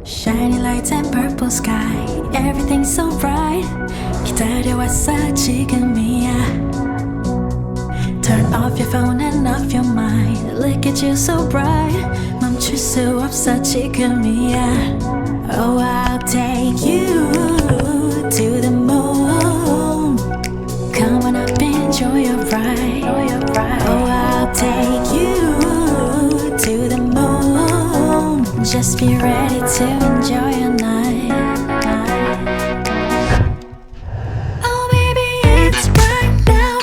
Shiny lights and purple sky, everything's so bright. 기다려왔어 지금이야. Turn off your phone and off your mind. Look at you so bright. 멈출 수 없어 지금이야. Oh, I'll take you to the moon. Come on up, enjoy your ride. Oh, I'll take you to the moon. Just be ready to enjoy your night. Oh baby, it's right now.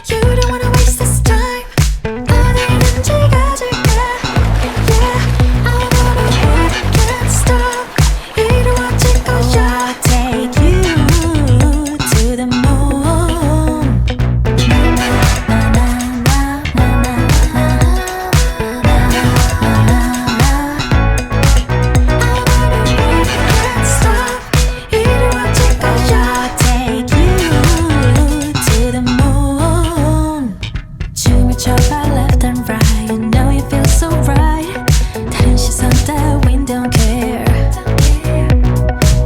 You don't wanna waste this time. 어디든지 가줄게. Yeah, I wanna work, can't stop. 이루어질 거야. I'll take you to the moon. Na na na na na na na. Left and right, you know you feel so right. 다른 시선 따윈 don't care.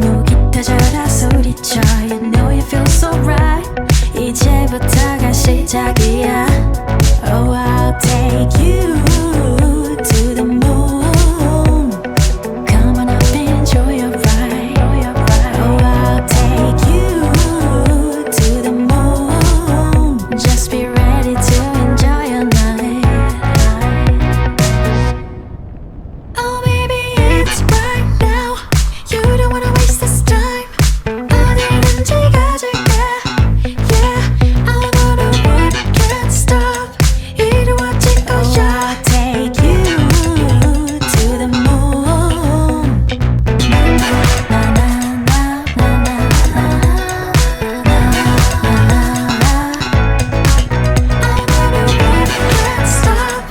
너 기타져라 소리쳐, you know you feel so right. 이제부터가 시작이야. Oh, I'll take you to the moon. Come on up, enjoy your ride. Oh, I'll take you to the moon. Just be ready to enjoy your night. Oh baby, it's right now. You don't wanna waste this time. 어디든지 가줄게. Yeah, I wanna work, can't stop. 이루어질 거야. I'll take you to the moon. Na na na na na na na na. I wanna work, can't stop.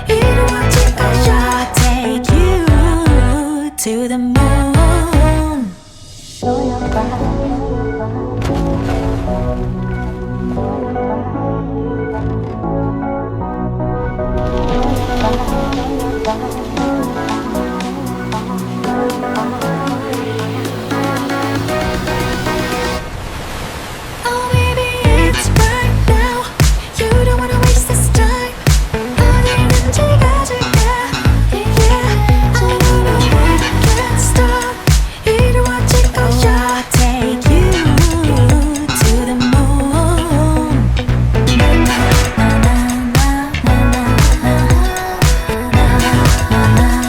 이루어질 거야. I'll take you to the moon. Show your Oh baby, it's right now. You don't wanna waste this time. 어디든지 가줄게. Yeah, I wanna work, can't stop. 이루어질 거야. I'll take you to the moon. Na na na na na na na na.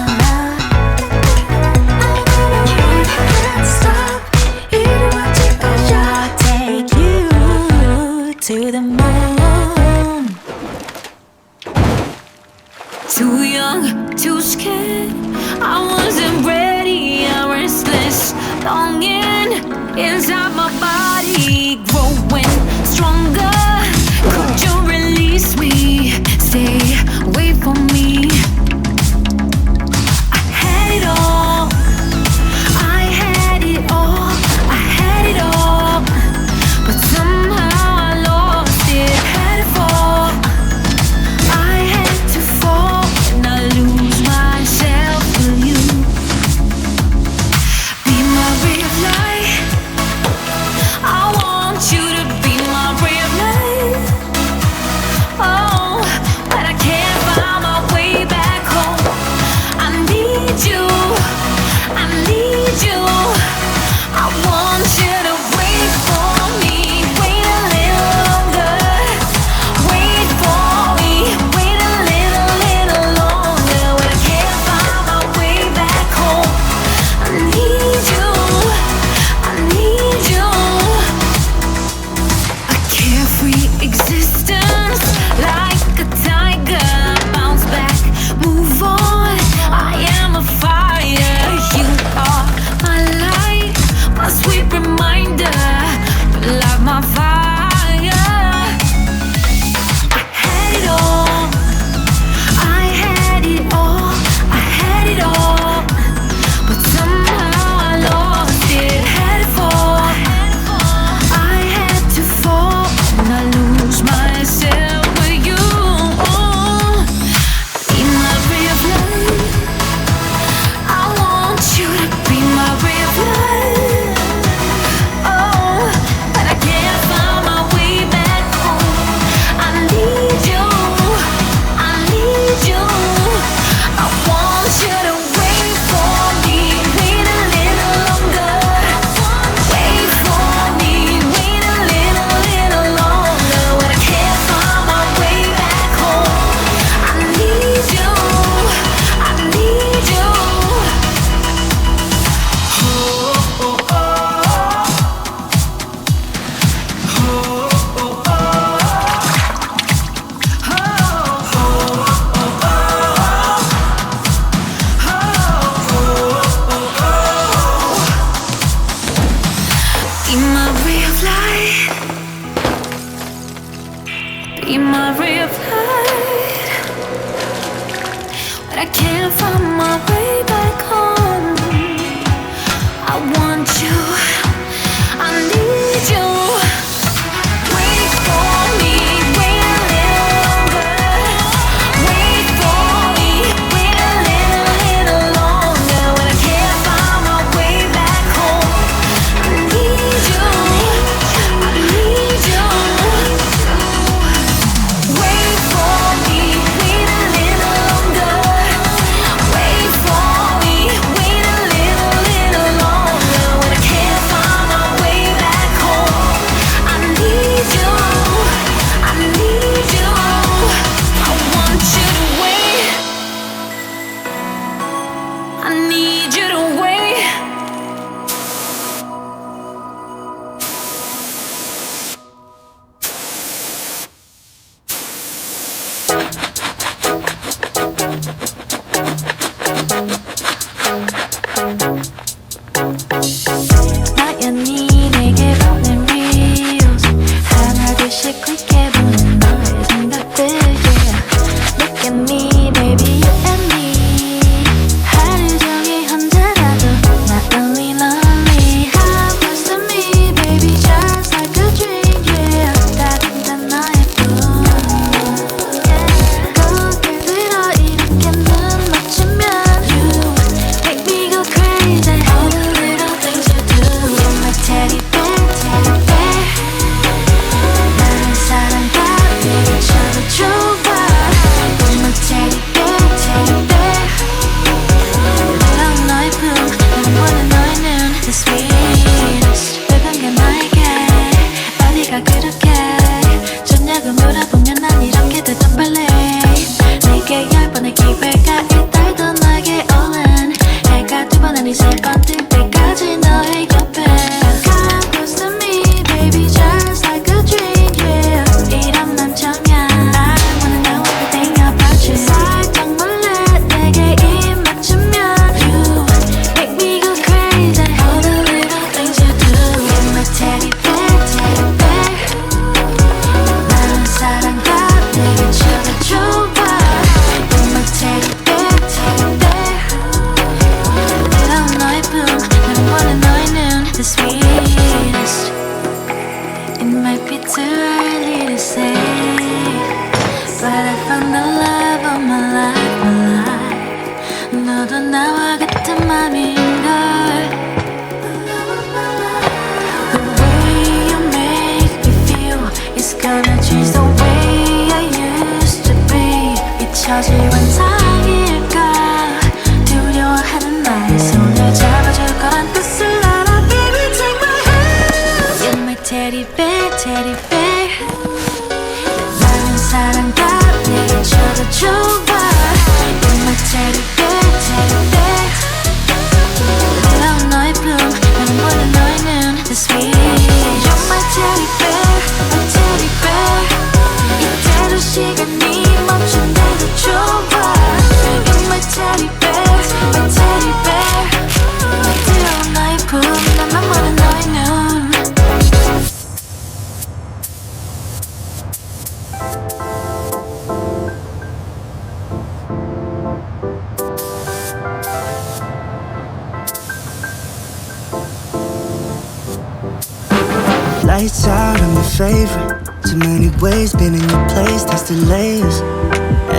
lights out, I'm your favorite. Too many ways, been in your place, that's delays.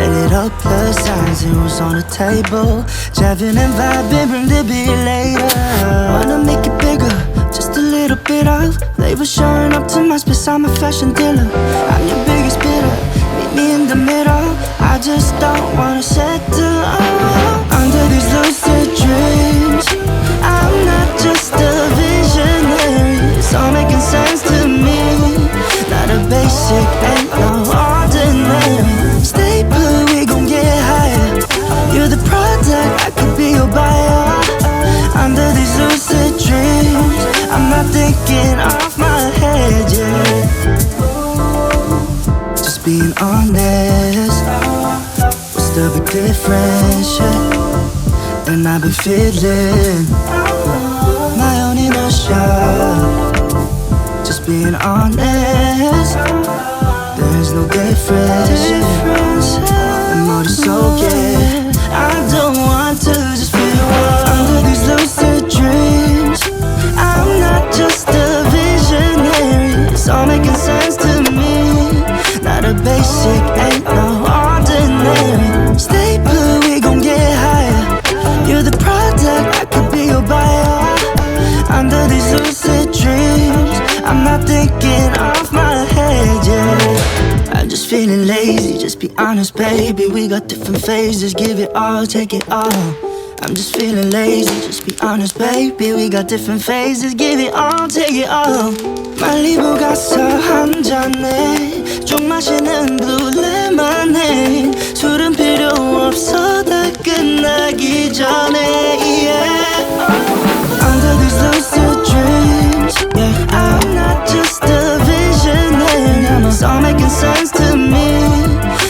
Add it up, plus signs, zeros on the table. Jiving and vibing, bring the beat later. Wanna make it bigger, just a little bit of flavor showing up to my space, I'm a fashion dealer. I'm your biggest bidder, meet me in the middle. I just don't wanna settle under these lucid dreams. I'm not just a visionary, it's all making sense to me. Not a basic, ain't no ordinary. Stay put, we gon' get higher. You're the product, I could be your buyer. Under these lucid dreams, I'm not thinking off my head, yeah. Just being honest, what's the big difference, yeah? And I've been feeling my own inertia. Just being honest, there's no difference, yeah. And more to soak it, I don't want to just feel under these lucid dreams. I'm not just a visionary, it's all making sense to me. Not a basic, ain't no ordinary. Stay put, we gon' get higher. You're the product, I could be your buyer. Under these lucid dreams, I'm not thinking off my head, yeah. I'm just feeling lazy, just be honest, baby. We got different phases, give it all, take it all. I'm just feeling lazy, just be honest, baby. We got different phases, give it all, take it all. 말리부 가서 한 잔에 쭉 마시는 blue lemonade. 술은 필요 없어, 다 끝나기 전에, yeah. Under these lucid dreams, yeah. I'm not just a visionary, it's all making sense to me.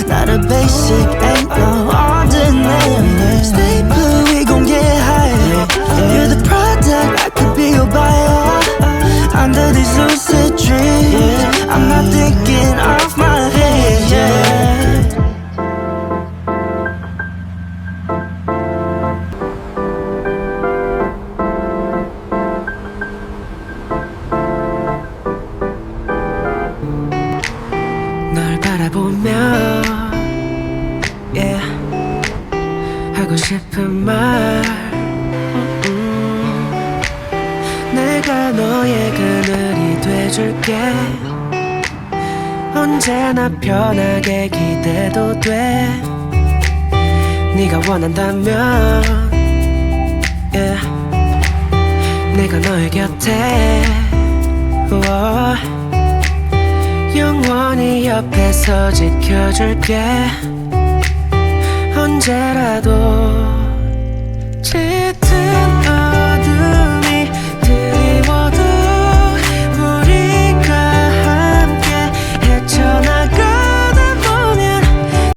Not a basic, ain't no ordinary. Stay put, we gon' get higher. You're the product, I could be your buyer. Under these lucid dreams, I'm not thinking off my head, yeah. 널 바라보며 yeah. 하고 싶은 말 내가 너의 그늘이 돼줄게. 언제나 편하게 기대도 돼. 네가 원한다면 yeah. 내가 너의 곁에 영원히 옆에서 지켜줄게. 언제라도 짙은